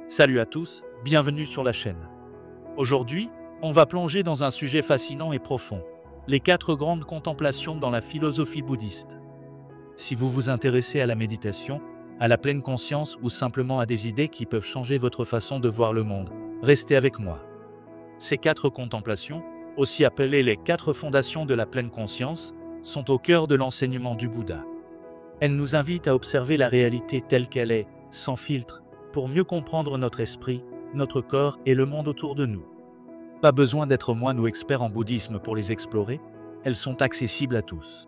Salut à tous, bienvenue sur la chaîne. Aujourd'hui, on va plonger dans un sujet fascinant et profond, les 4 grandes contemplations dans la philosophie bouddhiste. Si vous vous intéressez à la méditation, à la pleine conscience ou simplement à des idées qui peuvent changer votre façon de voir le monde, restez avec moi. Ces 4 contemplations, aussi appelées les 4 fondations de la pleine conscience, sont au cœur de l'enseignement du Bouddha. Elles nous invitent à observer la réalité telle qu'elle est, sans filtre, pour mieux comprendre notre esprit, notre corps et le monde autour de nous. Pas besoin d'être moine ou expert en bouddhisme pour les explorer, elles sont accessibles à tous.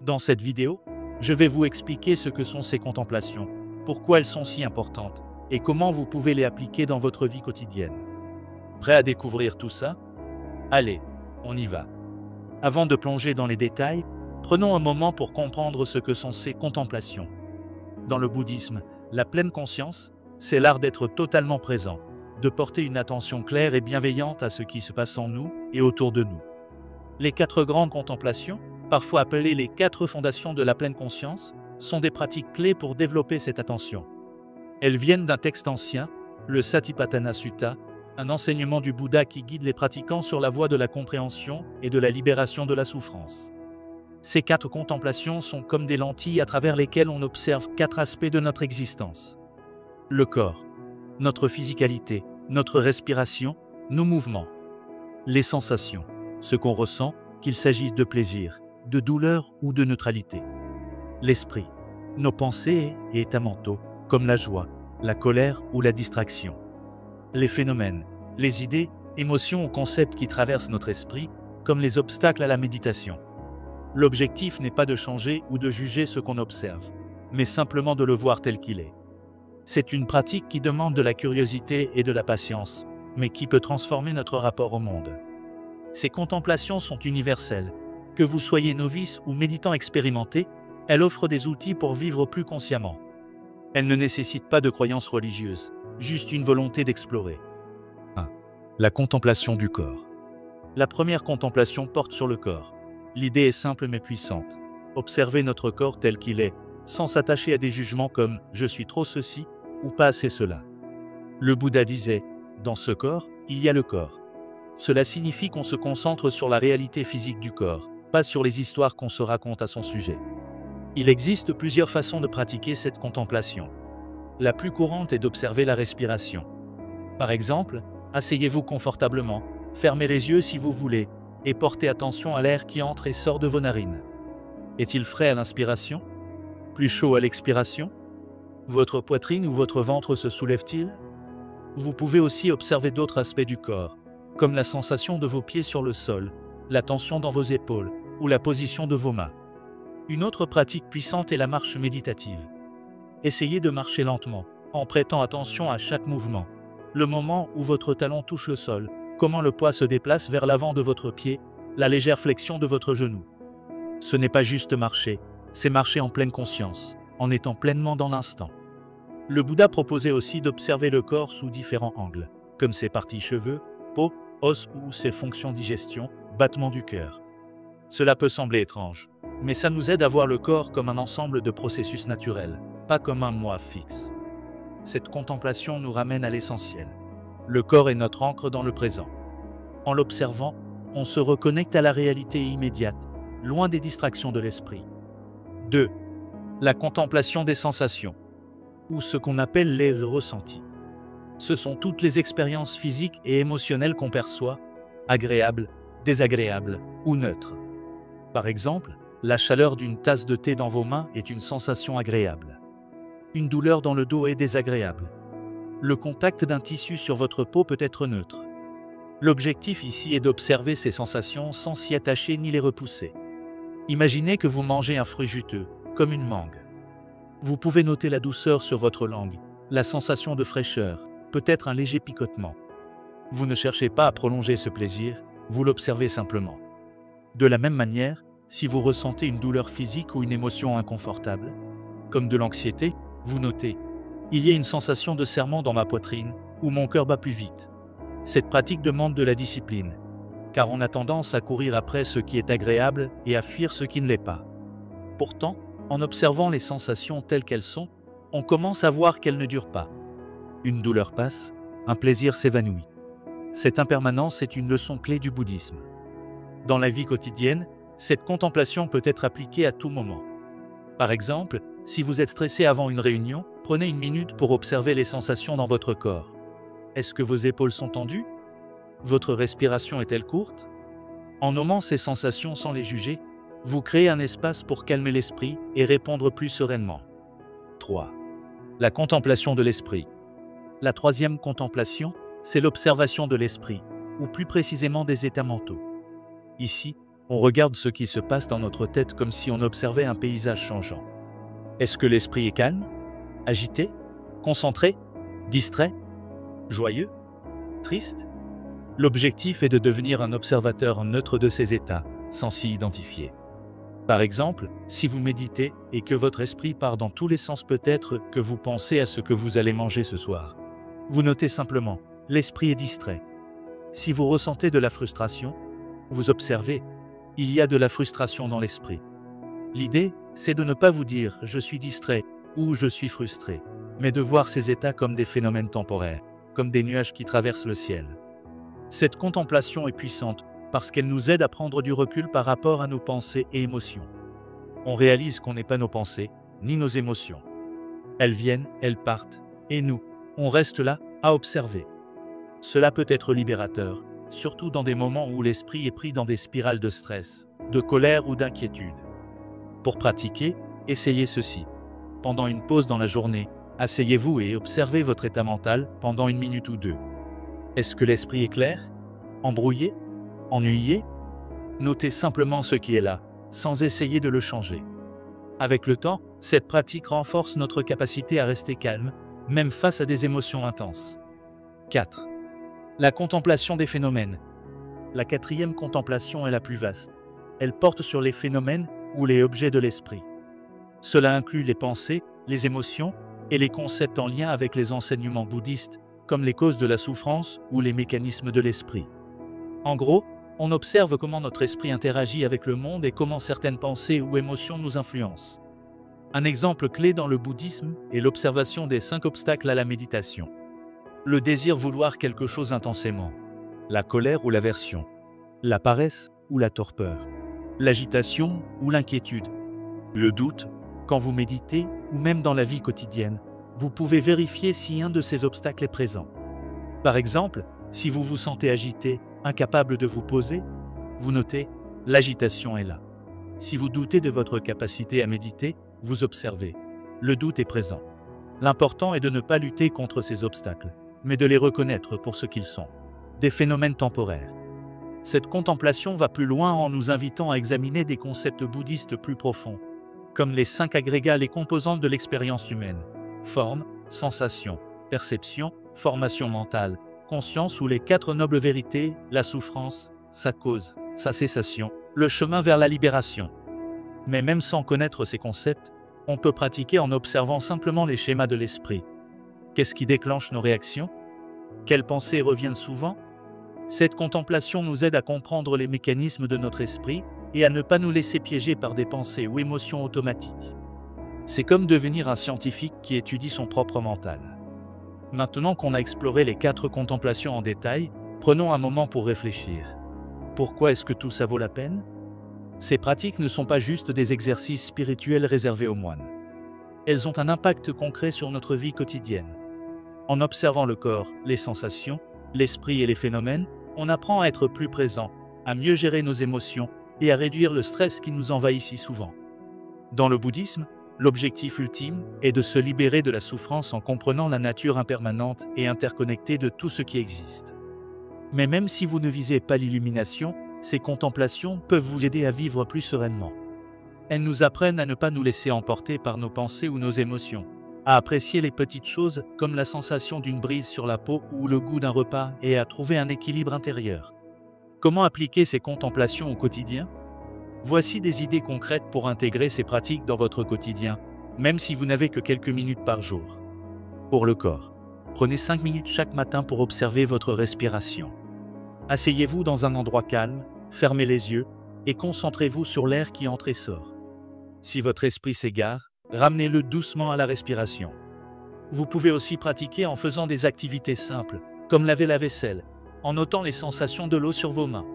Dans cette vidéo, je vais vous expliquer ce que sont ces contemplations, pourquoi elles sont si importantes, et comment vous pouvez les appliquer dans votre vie quotidienne. Prêt à découvrir tout ça? Allez, on y va. Avant de plonger dans les détails, prenons un moment pour comprendre ce que sont ces contemplations. Dans le bouddhisme, la pleine conscience, c'est l'art d'être totalement présent, de porter une attention claire et bienveillante à ce qui se passe en nous et autour de nous. Les 4 grandes contemplations, parfois appelées les 4 fondations de la pleine conscience, sont des pratiques clés pour développer cette attention. Elles viennent d'un texte ancien, le Satipatthana Sutta, un enseignement du Bouddha qui guide les pratiquants sur la voie de la compréhension et de la libération de la souffrance. Ces 4 contemplations sont comme des lentilles à travers lesquelles on observe 4 aspects de notre existence. Le corps, notre physicalité, notre respiration, nos mouvements. Les sensations, ce qu'on ressent, qu'il s'agisse de plaisir, de douleur ou de neutralité. L'esprit, nos pensées et états mentaux, comme la joie, la colère ou la distraction. Les phénomènes, les idées, émotions ou concepts qui traversent notre esprit, comme les obstacles à la méditation. L'objectif n'est pas de changer ou de juger ce qu'on observe, mais simplement de le voir tel qu'il est. C'est une pratique qui demande de la curiosité et de la patience, mais qui peut transformer notre rapport au monde. Ces contemplations sont universelles. Que vous soyez novice ou méditant expérimenté, elles offrent des outils pour vivre plus consciemment. Elles ne nécessitent pas de croyances religieuses, juste une volonté d'explorer. 1. La contemplation du corps. La première contemplation porte sur le corps. L'idée est simple mais puissante. Observer notre corps tel qu'il est, sans s'attacher à des jugements comme « je suis trop ceci » ou « pas assez cela ». Le Bouddha disait « dans ce corps, il y a le corps ». Cela signifie qu'on se concentre sur la réalité physique du corps, pas sur les histoires qu'on se raconte à son sujet. Il existe plusieurs façons de pratiquer cette contemplation. La plus courante est d'observer la respiration. Par exemple, asseyez-vous confortablement, fermez les yeux si vous voulez, et portez attention à l'air qui entre et sort de vos narines. Est-il frais à l'inspiration? Plus chaud à l'expiration? Votre poitrine ou votre ventre se soulève-t-il? Vous pouvez aussi observer d'autres aspects du corps, comme la sensation de vos pieds sur le sol, la tension dans vos épaules ou la position de vos mains. Une autre pratique puissante est la marche méditative. Essayez de marcher lentement, en prêtant attention à chaque mouvement. Le moment où votre talon touche le sol, comment le poids se déplace vers l'avant de votre pied, la légère flexion de votre genou. Ce n'est pas juste marcher, c'est marcher en pleine conscience, en étant pleinement dans l'instant. Le Bouddha proposait aussi d'observer le corps sous différents angles, comme ses parties cheveux, peau, os ou ses fonctions digestion, battement du cœur. Cela peut sembler étrange, mais ça nous aide à voir le corps comme un ensemble de processus naturels, pas comme un moi fixe. Cette contemplation nous ramène à l'essentiel. Le corps est notre ancre dans le présent. En l'observant, on se reconnecte à la réalité immédiate, loin des distractions de l'esprit. 2. La contemplation des sensations, ou ce qu'on appelle les ressentis. Ce sont toutes les expériences physiques et émotionnelles qu'on perçoit, agréables, désagréables ou neutres. Par exemple, la chaleur d'une tasse de thé dans vos mains est une sensation agréable. Une douleur dans le dos est désagréable. Le contact d'un tissu sur votre peau peut être neutre. L'objectif ici est d'observer ces sensations sans s'y attacher ni les repousser. Imaginez que vous mangez un fruit juteux, comme une mangue. Vous pouvez noter la douceur sur votre langue, la sensation de fraîcheur, peut-être un léger picotement. Vous ne cherchez pas à prolonger ce plaisir, vous l'observez simplement. De la même manière, si vous ressentez une douleur physique ou une émotion inconfortable, comme de l'anxiété, vous notez « il y a une sensation de serrement dans ma poitrine » ou « mon cœur bat plus vite ». Cette pratique demande de la discipline, car on a tendance à courir après ce qui est agréable et à fuir ce qui ne l'est pas. Pourtant, en observant les sensations telles qu'elles sont, on commence à voir qu'elles ne durent pas. Une douleur passe, un plaisir s'évanouit. Cette impermanence est une leçon clé du bouddhisme. Dans la vie quotidienne, cette contemplation peut être appliquée à tout moment. Par exemple, si vous êtes stressé avant une réunion, prenez une minute pour observer les sensations dans votre corps. Est-ce que vos épaules sont tendues? Votre respiration est-elle courte? En nommant ces sensations sans les juger, vous créez un espace pour calmer l'esprit et répondre plus sereinement. 3. La contemplation de l'esprit. La troisième contemplation, c'est l'observation de l'esprit, ou plus précisément des états mentaux. Ici, on regarde ce qui se passe dans notre tête comme si on observait un paysage changeant. Est-ce que l'esprit est calme, agité, concentré, distrait, joyeux, triste? L'objectif est de devenir un observateur neutre de ces états, sans s'y identifier. Par exemple, si vous méditez et que votre esprit part dans tous les sens, peut-être que vous pensez à ce que vous allez manger ce soir. Vous notez simplement, l'esprit est distrait. Si vous ressentez de la frustration, vous observez, il y a de la frustration dans l'esprit. L'idée, c'est de ne pas vous dire « je suis distrait » ou « je suis frustré », mais de voir ces états comme des phénomènes temporaires, comme des nuages qui traversent le ciel. Cette contemplation est puissante parce qu'elle nous aide à prendre du recul par rapport à nos pensées et émotions. On réalise qu'on n'est pas nos pensées, ni nos émotions. Elles viennent, elles partent, et nous, on reste là, à observer. Cela peut être libérateur, surtout dans des moments où l'esprit est pris dans des spirales de stress, de colère ou d'inquiétude. Pour pratiquer, essayez ceci. Pendant une pause dans la journée, asseyez-vous et observez votre état mental pendant 1 minute ou 2. Est-ce que l'esprit est clair? Embrouillé? Ennuyé? Notez simplement ce qui est là, sans essayer de le changer. Avec le temps, cette pratique renforce notre capacité à rester calme, même face à des émotions intenses. 4. La contemplation des phénomènes. La quatrième contemplation est la plus vaste. Elle porte sur les phénomènes ou les objets de l'esprit. Cela inclut les pensées, les émotions et les concepts en lien avec les enseignements bouddhistes, comme les causes de la souffrance ou les mécanismes de l'esprit. En gros, on observe comment notre esprit interagit avec le monde et comment certaines pensées ou émotions nous influencent. Un exemple clé dans le bouddhisme est l'observation des 5 obstacles à la méditation. Le désir vouloir quelque chose intensément, la colère ou l'aversion, la paresse ou la torpeur, l'agitation ou l'inquiétude, le doute. Quand vous méditez ou même dans la vie quotidienne, vous pouvez vérifier si un de ces obstacles est présent. Par exemple, si vous vous sentez agité, incapable de vous poser, vous notez « l'agitation est là ». Si vous doutez de votre capacité à méditer, vous observez « le doute est présent ». L'important est de ne pas lutter contre ces obstacles, mais de les reconnaître pour ce qu'ils sont, des phénomènes temporaires. Cette contemplation va plus loin en nous invitant à examiner des concepts bouddhistes plus profonds, comme les 5 agrégats, les composantes de l'expérience humaine, forme, sensation, perception, formation mentale, conscience ou les 4 nobles vérités, la souffrance, sa cause, sa cessation, le chemin vers la libération. Mais même sans connaître ces concepts, on peut pratiquer en observant simplement les schémas de l'esprit. Qu'est-ce qui déclenche nos réactions? Quelles pensées reviennent souvent? Cette contemplation nous aide à comprendre les mécanismes de notre esprit et à ne pas nous laisser piéger par des pensées ou émotions automatiques. C'est comme devenir un scientifique qui étudie son propre mental. Maintenant qu'on a exploré les 4 contemplations en détail, prenons un moment pour réfléchir. Pourquoi est-ce que tout ça vaut la peine? Ces pratiques ne sont pas juste des exercices spirituels réservés aux moines. Elles ont un impact concret sur notre vie quotidienne. En observant le corps, les sensations, l'esprit et les phénomènes, on apprend à être plus présent, à mieux gérer nos émotions et à réduire le stress qui nous envahit si souvent. Dans le bouddhisme, l'objectif ultime est de se libérer de la souffrance en comprenant la nature impermanente et interconnectée de tout ce qui existe. Mais même si vous ne visez pas l'illumination, ces contemplations peuvent vous aider à vivre plus sereinement. Elles nous apprennent à ne pas nous laisser emporter par nos pensées ou nos émotions, à apprécier les petites choses comme la sensation d'une brise sur la peau ou le goût d'un repas et à trouver un équilibre intérieur. Comment appliquer ces contemplations au quotidien? Voici des idées concrètes pour intégrer ces pratiques dans votre quotidien, même si vous n'avez que quelques minutes par jour. Pour le corps, prenez 5 minutes chaque matin pour observer votre respiration. Asseyez-vous dans un endroit calme, fermez les yeux et concentrez-vous sur l'air qui entre et sort. Si votre esprit s'égare, ramenez-le doucement à la respiration. Vous pouvez aussi pratiquer en faisant des activités simples, comme laver la vaisselle, en notant les sensations de l'eau sur vos mains.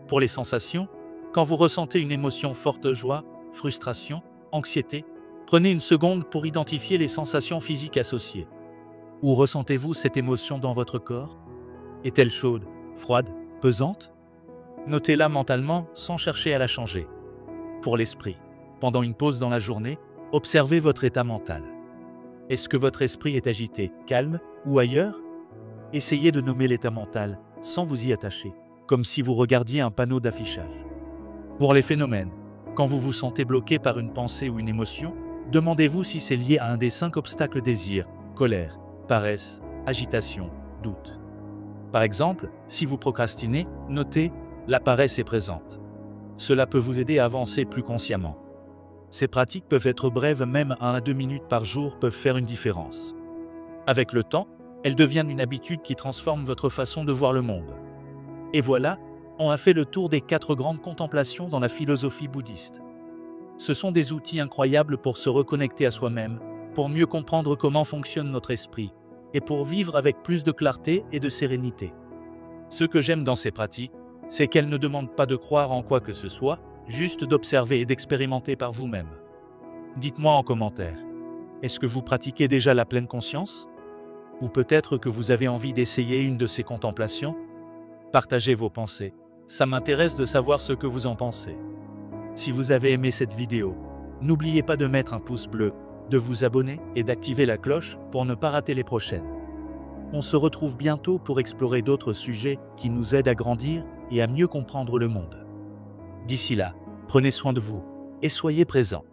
Pour les sensations, quand vous ressentez une émotion forte de joie, frustration, anxiété, prenez une seconde pour identifier les sensations physiques associées. Où ressentez-vous cette émotion dans votre corps? Est-elle chaude, froide, pesante? Notez-la mentalement sans chercher à la changer. Pour l'esprit, pendant une pause dans la journée, observez votre état mental. Est-ce que votre esprit est agité, calme ou ailleurs? Essayez de nommer l'état mental sans vous y attacher, comme si vous regardiez un panneau d'affichage. Pour les phénomènes, quand vous vous sentez bloqué par une pensée ou une émotion, demandez-vous si c'est lié à un des 5 obstacles: désir, colère, paresse, agitation, doute. Par exemple, si vous procrastinez, notez « la paresse est présente ». Cela peut vous aider à avancer plus consciemment. Ces pratiques peuvent être brèves, même 1 à 2 minutes par jour peuvent faire une différence. Avec le temps, elles deviennent une habitude qui transforme votre façon de voir le monde. Et voilà, on a fait le tour des 4 grandes contemplations dans la philosophie bouddhiste. Ce sont des outils incroyables pour se reconnecter à soi-même, pour mieux comprendre comment fonctionne notre esprit, et pour vivre avec plus de clarté et de sérénité. Ce que j'aime dans ces pratiques, c'est qu'elles ne demandent pas de croire en quoi que ce soit, juste d'observer et d'expérimenter par vous-même. Dites-moi en commentaire, est-ce que vous pratiquez déjà la pleine conscience? Ou peut-être que vous avez envie d'essayer une de ces contemplations? Partagez vos pensées, ça m'intéresse de savoir ce que vous en pensez. Si vous avez aimé cette vidéo, n'oubliez pas de mettre un pouce bleu, de vous abonner et d'activer la cloche pour ne pas rater les prochaines. On se retrouve bientôt pour explorer d'autres sujets qui nous aident à grandir et à mieux comprendre le monde. D'ici là, prenez soin de vous et soyez présents.